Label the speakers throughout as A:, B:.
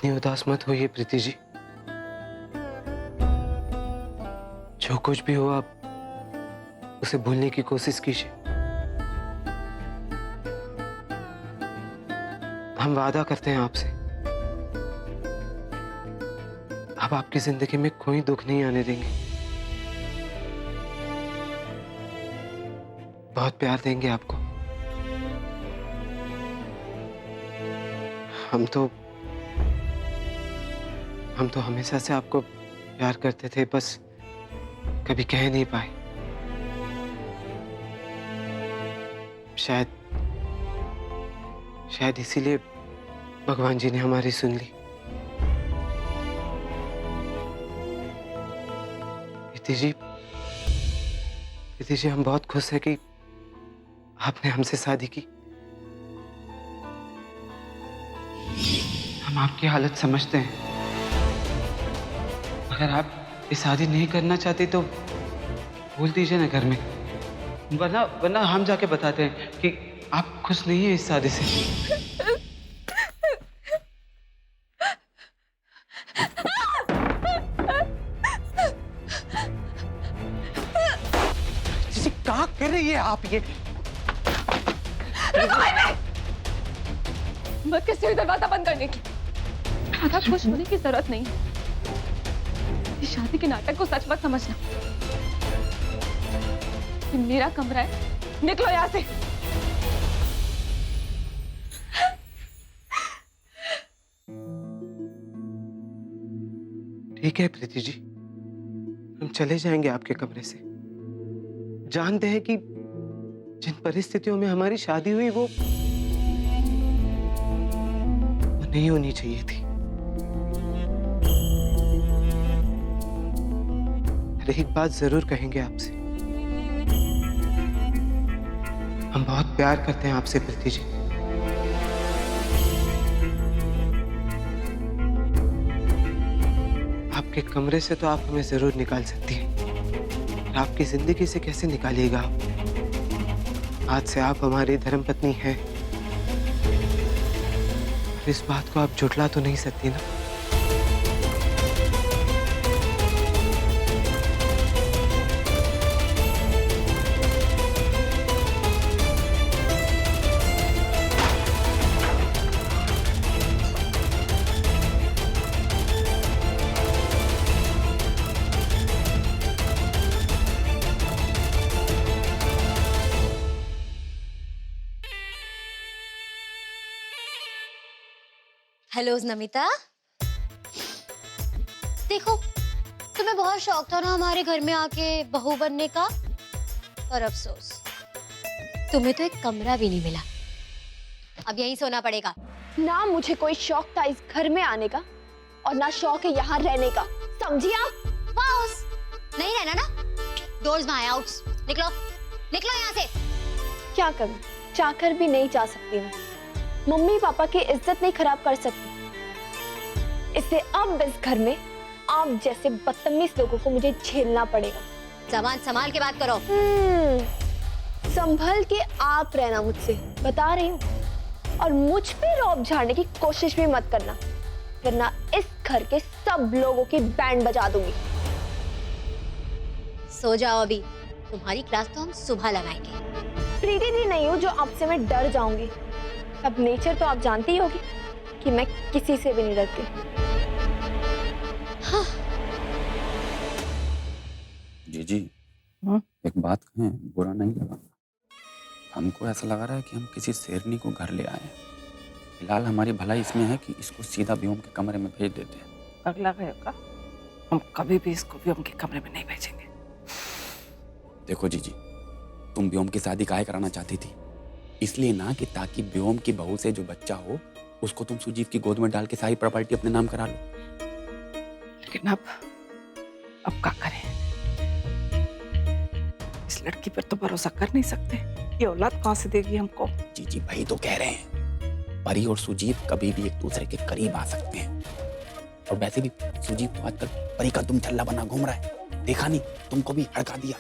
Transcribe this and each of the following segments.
A: इतनी उदास मत होइए प्रीति जी। जो कुछ भी हो आप उसे भूलने की कोशिश कीजिए। हम वादा करते हैं आपसे, अब आपकी जिंदगी में कोई दुख नहीं आने देंगे। बहुत प्यार देंगे आपको। हम तो हमेशा से आपको प्यार करते थे, बस कभी कह नहीं पाए। शायद इसीलिए भगवान जी ने हमारी सुन ली। प्रीति जी हम बहुत खुश हैं कि आपने हमसे शादी की। हम आपकी हालत समझते हैं। अगर आप ये शादी नहीं करना चाहती तो बोल दीजिए ना घर में, वरना हम जाके बताते हैं कि आप खुश नहीं है इस शादी से। क्या कर रही है आप ये?
B: मत किसी दरवाजा बंद करने की। ज्यादा खुश होने की जरूरत नहीं। इस शादी के नाटक को सच मत समझना। ये मेरा कमरा है, निकलो यहाँ से।
A: ठीक है प्रीति जी, हम चले जाएंगे आपके कमरे से। जानते हैं कि जिन परिस्थितियों में हमारी शादी हुई वो नहीं होनी चाहिए थी। एक बात जरूर कहेंगे आपसे, हम बहुत प्यार करते हैं आपसे प्रीति जी। आपके कमरे से तो आप हमें जरूर निकाल सकती हैं, पर आपकी जिंदगी से कैसे निकालिएगा आप? आज से आप हमारी धर्मपत्नी हैं। इस बात को आप झुठला तो नहीं सकती ना?
C: हेलो नमिता, देखो तुम्हें बहुत शौक था ना हमारे घर में आके बहू बनने का, पर अफसोस तुम्हें तो एक कमरा भी नहीं मिला। अब यहीं सोना पड़ेगा।
B: ना मुझे कोई शौक था इस घर में आने का, और ना शौक है यहाँ रहने का, समझी आप?
C: हाउस नहीं रहना ना, डोर्स माय आउट्स, निकलो निकलो यहाँ से।
B: क्या करूं, चाहकर भी नहीं जा सकती मैं। मम्मी पापा की इज्जत नहीं खराब कर सकती, इसलिए अब इस घर में आप जैसे बदतमीज लोगों को मुझे झेलना पड़ेगा।
C: जबान संभाल के बात करो।
B: संभल के आप रहना मुझसे, बता रही हूँ। और मुझ पे रौब झाड़ने की कोशिश भी मत करना, वरना इस घर के सब लोगों की बैंड बजा दूंगी।
C: सो जाओ अभी, तुम्हारी क्लास तो हम सुबह लगाएंगे।
B: प्रीति दी नहीं हूँ जो आपसे मैं डर जाऊंगी। अब नेचर तो आप जानती ही होगी कि मैं किसी से भी नहीं डरती।
C: हाँ।
D: जी एक बात कहें, बुरा नहीं लगा? हमको ऐसा लग रहा है कि हम किसी शेरनी को घर ले आए हैं। फिलहाल हमारी भलाई इसमें है कि इसको सीधा व्योम के कमरे में भेज देते हैं।
E: अगला का हम कभी भी इसको व्योम के कमरे में नहीं भेजेंगे।
D: देखो जीजी, तुम व्योम की शादी काहे कराना चाहती थी? इसलिए ना कि ताकि व्योम की बहू से जो बच्चा हो उसको तुम सुजीव की गोद में डाल के सारी प्रॉपर्टी अपने नाम करा लो।
E: लेकिन अब क्या करें? इस लड़की पर तो भरोसा कर नहीं सकते। ये औलाद कहाँ से देगी हमको?
D: जीजी भाई तो कह रहे हैं, परी और सुजीव कभी भी एक दूसरे के करीब आ सकते हैं। और वैसे भी सुजीव तो आजकल परी का तुम छल्ला बना घूम रहा है, देखा नहीं? तुमको भी हड़का दिया।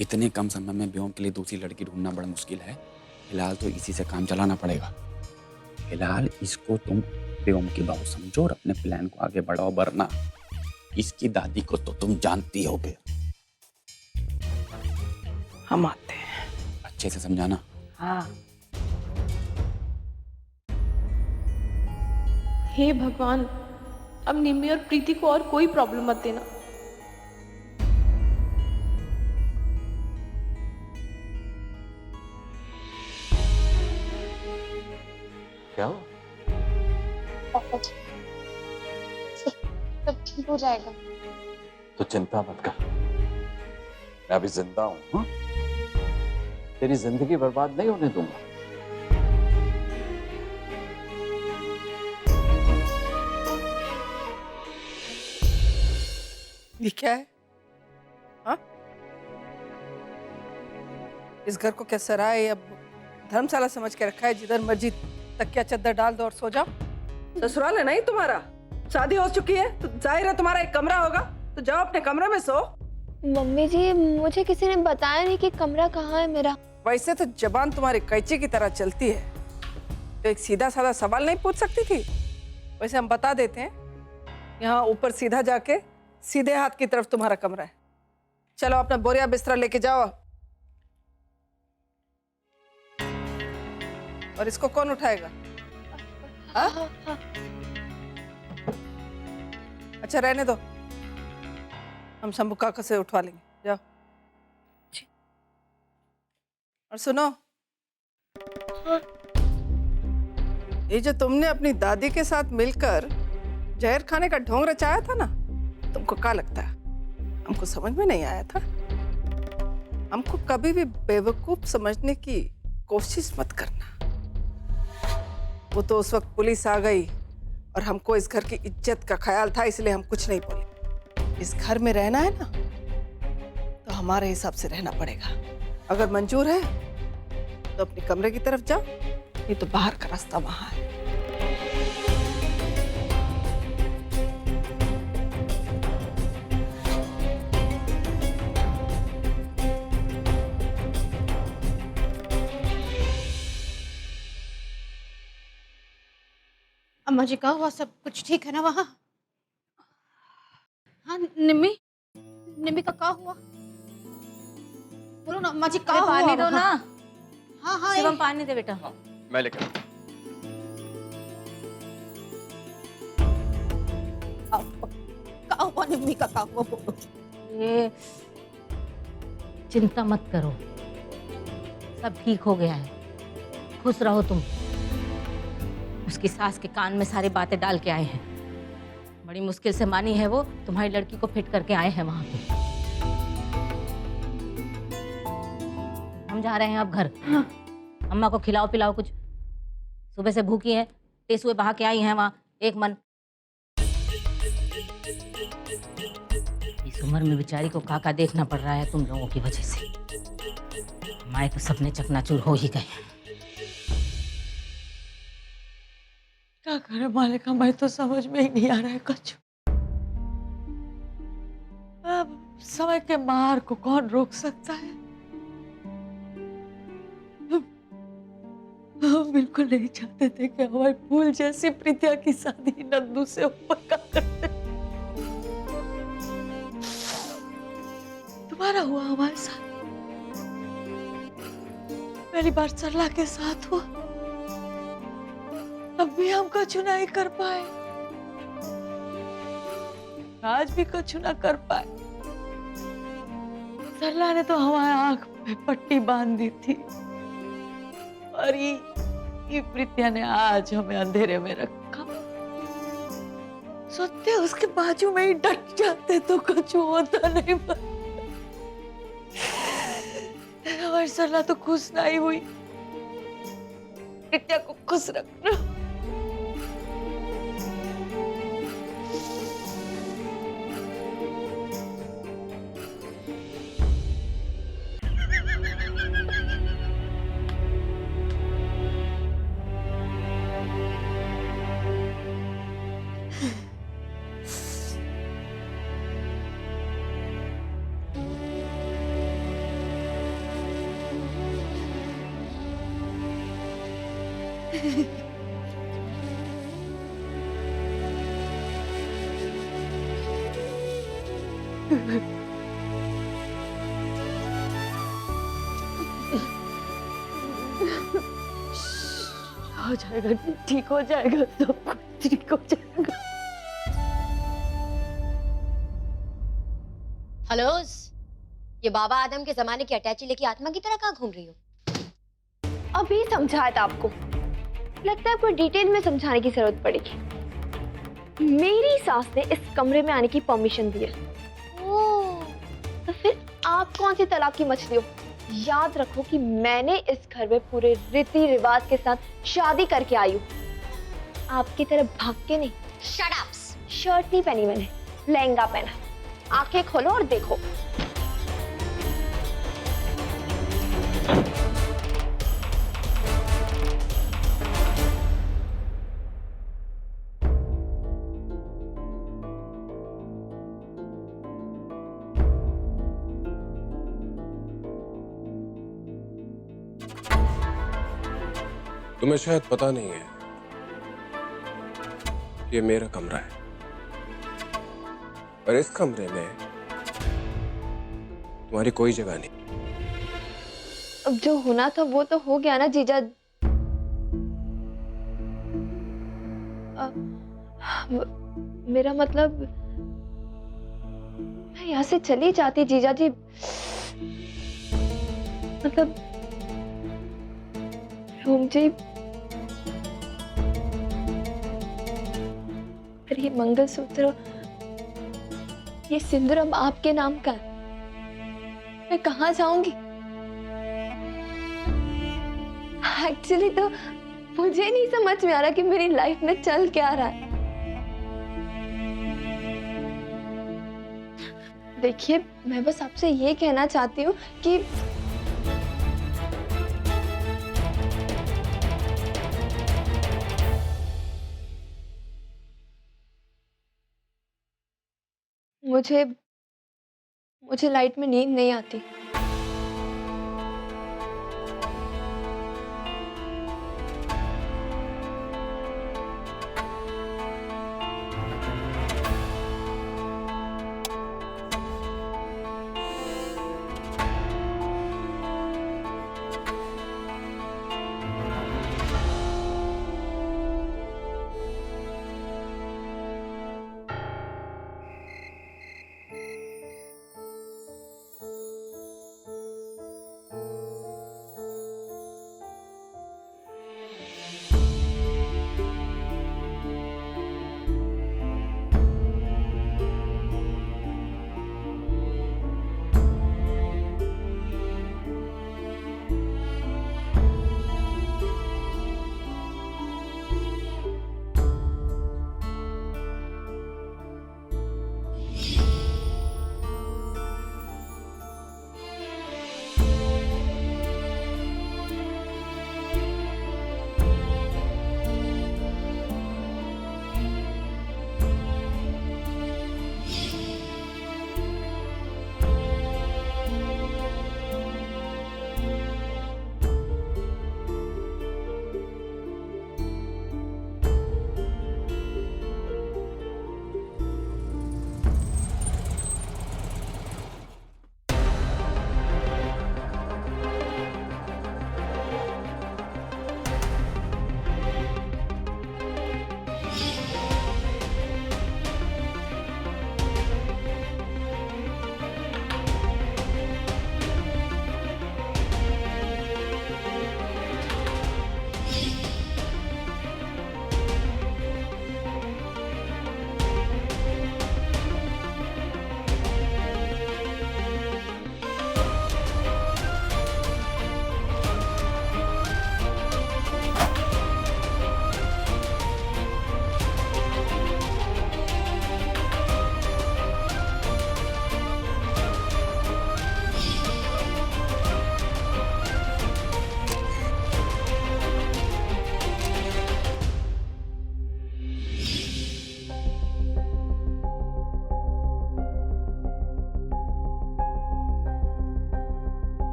D: इतने कम समय में व्योम के लिए दूसरी लड़की ढूंढना बड़ा मुश्किल है। फिलहाल तो इसी से काम चलाना पड़ेगा। फिलहाल इसको तुम प्रेम की बहू समझो और अपने प्लान को आगे बढ़ाओ, वरना इसकी दादी को तो तुम जानती हो। फिर
E: हम आते हैं।
D: अच्छे से समझाना।
E: हाँ।
F: हे भगवान, अब निम्मी और प्रीति को और कोई प्रॉब्लम मत देना।
G: क्या हो?
B: सब ठीक हो जाएगा।
G: तो चिंता मत कर, मैं अभी जिंदा हूं। हाँ? तेरी जिंदगी बर्बाद नहीं होने दूंगा।
E: ये क्या है? हाँ? इस घर को क्या सराय या धर्मशाला समझ के रखा है, जिधर मर्जी तकिया चद्दर डाल दो और सो जाओ? ससुराल है नहीं तुम्हारा? शादी हो चुकी है तो जाहिर है तुम्हारा एक कमरा होगा, तो जाओ अपने कमरे में सो।
B: मम्मी जी, मुझे किसी ने बताया नहीं कि कमरा कहाँ है मेरा।
E: वैसे तो जबान तुम्हारी कैंची की तरह चलती है, तो एक सीधा साधा सवाल नहीं पूछ सकती थी? वैसे हम बता देते हैं, यहाँ ऊपर सीधा जाके सीधे हाथ की तरफ तुम्हारा कमरा है। चलो अपना बोरिया बिस्तरा लेके जाओ। और इसको कौन उठाएगा? हाँ? अच्छा रहने दो, हम शंभू काका से उठवा लेंगे। जाओ। और सुनो, ये जो तुमने अपनी दादी के साथ मिलकर जहर खाने का ढोंग रचाया था ना, तुमको क्या लगता है? हमको समझ में नहीं आया था। हमको कभी भी बेवकूफ समझने की कोशिश मत करना। वो तो उस वक्त पुलिस आ गई और हमको इस घर की इज्जत का ख्याल था, इसलिए हम कुछ नहीं बोले। इस घर में रहना है ना, तो हमारे हिसाब से रहना पड़ेगा। अगर मंजूर है तो अपने कमरे की तरफ जाओ, नहीं तो बाहर का रास्ता वहां है।
C: अम्मा जी, क्या हुआ? सब कुछ ठीक है ना वहाँ? हाँ निम्मी, निम्मी का क्या हुआ? बोलो ना अम्मा जी, क्या हुआ?
H: पानी दो ना।
C: हाँ हाँ
H: शिवम पानी दे बेटा।
G: मैं लेकर
C: क्या हुआ निम्मी का? क्या हुआ बोलो।
H: ये चिंता मत करो, सब ठीक हो गया है। खुश रहो तुम। उसकी सास के कान में सारी बातें डाल के आए हैं। बड़ी मुश्किल से मानी है वो, तुम्हारी लड़की को फिट करके आए हैं वहां पे। हम जा रहे हैं अब घर। अम्मा को खिलाओ पिलाओ कुछ, सुबह से भूखी है, टेसुए बहा के आई हैं वहां एक मन। इस उम्र में बेचारी को काका देखना पड़ रहा है तुम लोगों की वजह से। हमारे तो सपने चकनाचूर हो ही गए।
I: क्या करे मालिका, मैं तो समझ में ही नहीं आ रहा है कुछ। अब समय के मार को कौन रोक सकता है? हम बिल्कुल नहीं चाहते थे कि हमारी फूल जैसी प्रीतिया की शादी नंदू से ऊपर का करते। तुम्हारा हुआ हमारे साथ, पहली बार सरला के साथ हुआ, तब भी हम कुछ नहीं कर पाए, आज भी कुछ ना कर पाए। सरला ने तो हमारे आंख पे पट्टी बांध दी थी, और ये प्रीतिया ने आज हमें अंधेरे में रखा। सोचते उसके बाजू में ही डट जाते तो कुछ होता नहीं। हमारी सरला तो खुश नहीं हुई। प्रीतिया को खुश रखना। हो जाएगा, ठीक हो जाएगा, सब कुछ ठीक हो जाएगा।
C: हलोस, ये बाबा आदम के जमाने की अटैची लेके आत्मा की तरह कहाँ घूम रही हो?
B: अभी समझाया था आपको, लगता है आपको डिटेल में समझाने की जरूरत पड़ेगी। मेरी सास ने इस कमरे में आने की परमिशन दी है।
C: ओह,
B: तो फिर आप कौन सी तालाब की मछली हो? याद रखो कि मैंने इस घर में पूरे रीति रिवाज के साथ शादी करके आई हूँ, आपकी तरह भाग के नहीं।
C: Shut up.
B: शर्ट नहीं पहनी मैंने, लहंगा पहना। आंखें खोलो और देखो।
J: तुम्हें शायद पता नहीं है, ये मेरा कमरा है और इस कमरे में तुम्हारी कोई जगह नहीं।
B: अब जो होना था वो तो हो गया ना जीजा। मेरा मतलब मैं यहाँ से चली जाती जीजा जी। मतलब रोम जी, पर ये मंगलसूत्र, ये सिंदूर अब आपके नाम का है। मैं कहाँ जाऊंगी? एक्चुअली तो मुझे नहीं समझ में आ रहा कि मेरी लाइफ में चल क्या रहा है। देखिए, मैं बस आपसे ये कहना चाहती हूँ कि मुझे लाइट में नींद नहीं आती।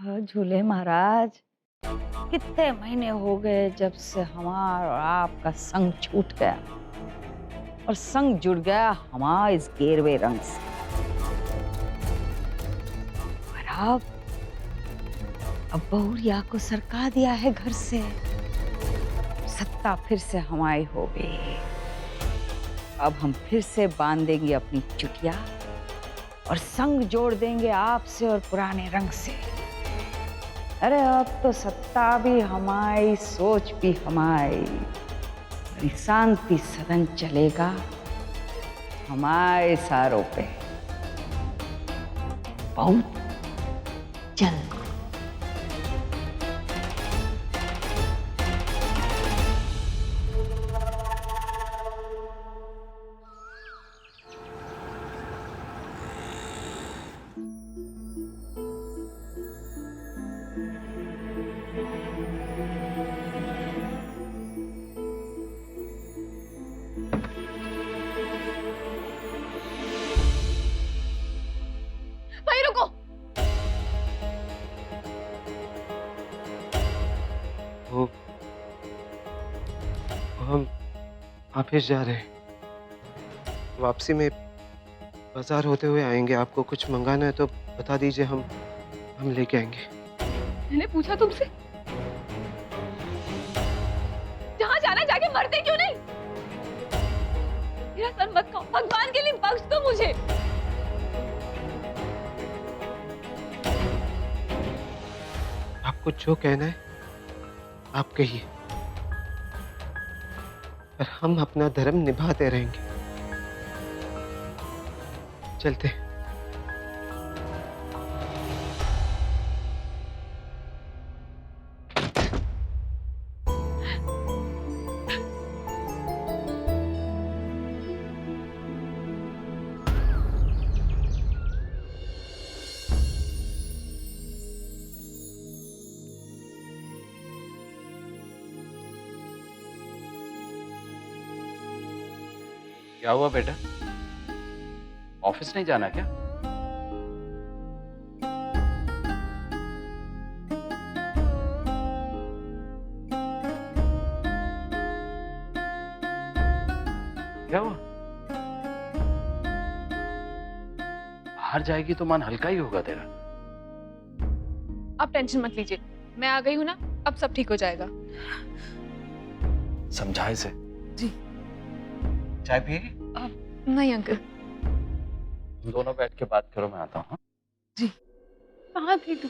I: झूले महाराज, कितने महीने हो गए जब से हमार और आपका संग छूट गया और संग जुड़ गया हमारा इस गेरवे रंग से। और अब बहुरिया को सरका दिया है घर से, सत्ता फिर से हमारी हो गई। अब हम फिर से बांधेंगे अपनी चुटिया और संग जोड़ देंगे आपसे और पुराने रंग से। अरे अब तो सत्ता भी हमारी, सोच भी हमारी, शांति सदन चलेगा हमारे सारों पे बहुत जल्द।
B: भाई रुको।
A: वो हम ऑफिस जा रहे हैं, वापसी में बाजार होते हुए आएंगे। आपको कुछ मंगाना है तो बता दीजिए, हम लेके आएंगे।
F: मैंने पूछा तुमसे जहाँ जाना जाके मरते क्यों नहीं? मेरा सर मत खाओ, भगवान के लिए बख्श दो मुझे।
A: आपको जो कहना है आप कहिए, पर हम अपना धर्म निभाते रहेंगे। चलते हैं।
G: क्या हुआ बेटा, ऑफिस नहीं जाना क्या? क्या हुआ? बाहर जाएगी तो मन हल्का ही होगा तेरा।
F: आप टेंशन मत लीजिए, मैं आ गई हूँ ना, अब सब ठीक हो जाएगा।
G: समझाए से।
F: जी।
G: चाय पिएगी?
F: नहीं अंकल।
G: तुम दोनों बैठ के बात करो, मैं आता हूँ।
F: जी। कहाँ थी तू?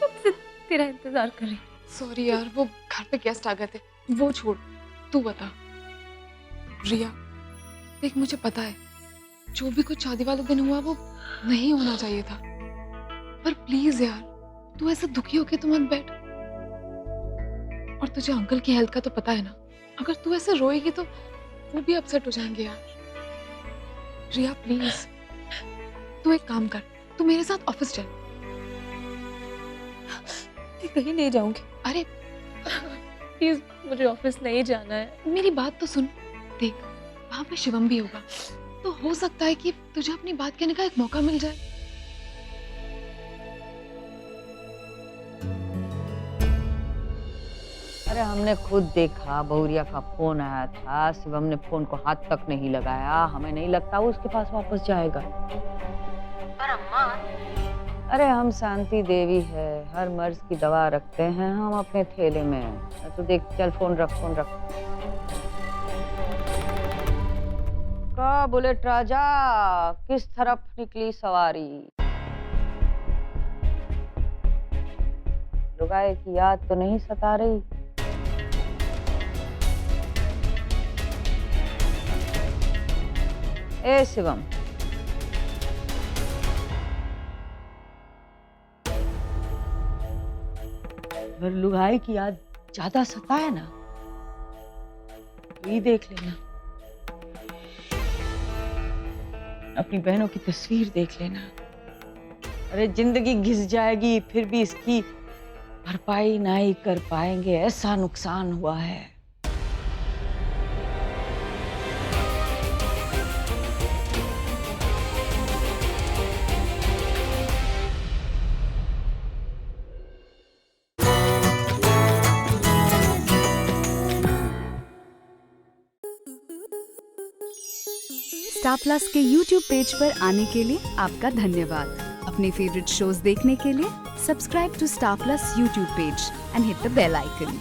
F: कब से तेरा इंतजार कर रही। सॉरी यार, वो घर पे गेस्ट आ गए थे। वो छोड़, तू बता। रिया देख, मुझे पता है जो भी कुछ शादी वाले दिन हुआ वो नहीं होना चाहिए था, पर प्लीज यार तू ऐसा दुखी होके तो मत बैठ। और तुझे अंकल की हेल्थ का तो पता है ना, अगर तू ऐसे रोएगी तो वो भी अपसेट हो जाएंगे यार। रिया प्लीज, तू एक काम कर, तू मेरे साथ ऑफिस चल। कहीं नहीं जाऊंगी। अरे प्लीज, मुझे ऑफिस नहीं जाना है। मेरी बात तो सुन, देख वहां पे शिवम भी होगा, तो हो सकता है कि तुझे अपनी बात कहने का एक मौका मिल जाए।
I: अरे हमने खुद देखा, बहुरिया का फोन आया था, शिवम ने फोन को हाथ तक नहीं लगाया। हमें नहीं लगता वो उसके पास वापस जाएगा। पर अम्मा, अरे हम शांति देवी है, हर मर्ज की दवा रखते हैं हम अपने थैले में। तो देख, चल फोन रख, फोन रख। का बुलेट राजा, किस तरफ निकली सवारी? लुगाई की याद तो नहीं सता रही? ए शिवम, अगर लुगाई की याद ज्यादा सताए ना तो ये देख लेना, अपनी बहनों की तस्वीर देख लेना। अरे जिंदगी घिस जाएगी, फिर भी इसकी भरपाई नहीं कर पाएंगे, ऐसा नुकसान हुआ है।
K: स्टार प्लस के यूट्यूब पेज पर आने के लिए आपका धन्यवाद। अपने फेवरेट शोज देखने के लिए subscribe to Star Plus YouTube page and hit the bell icon.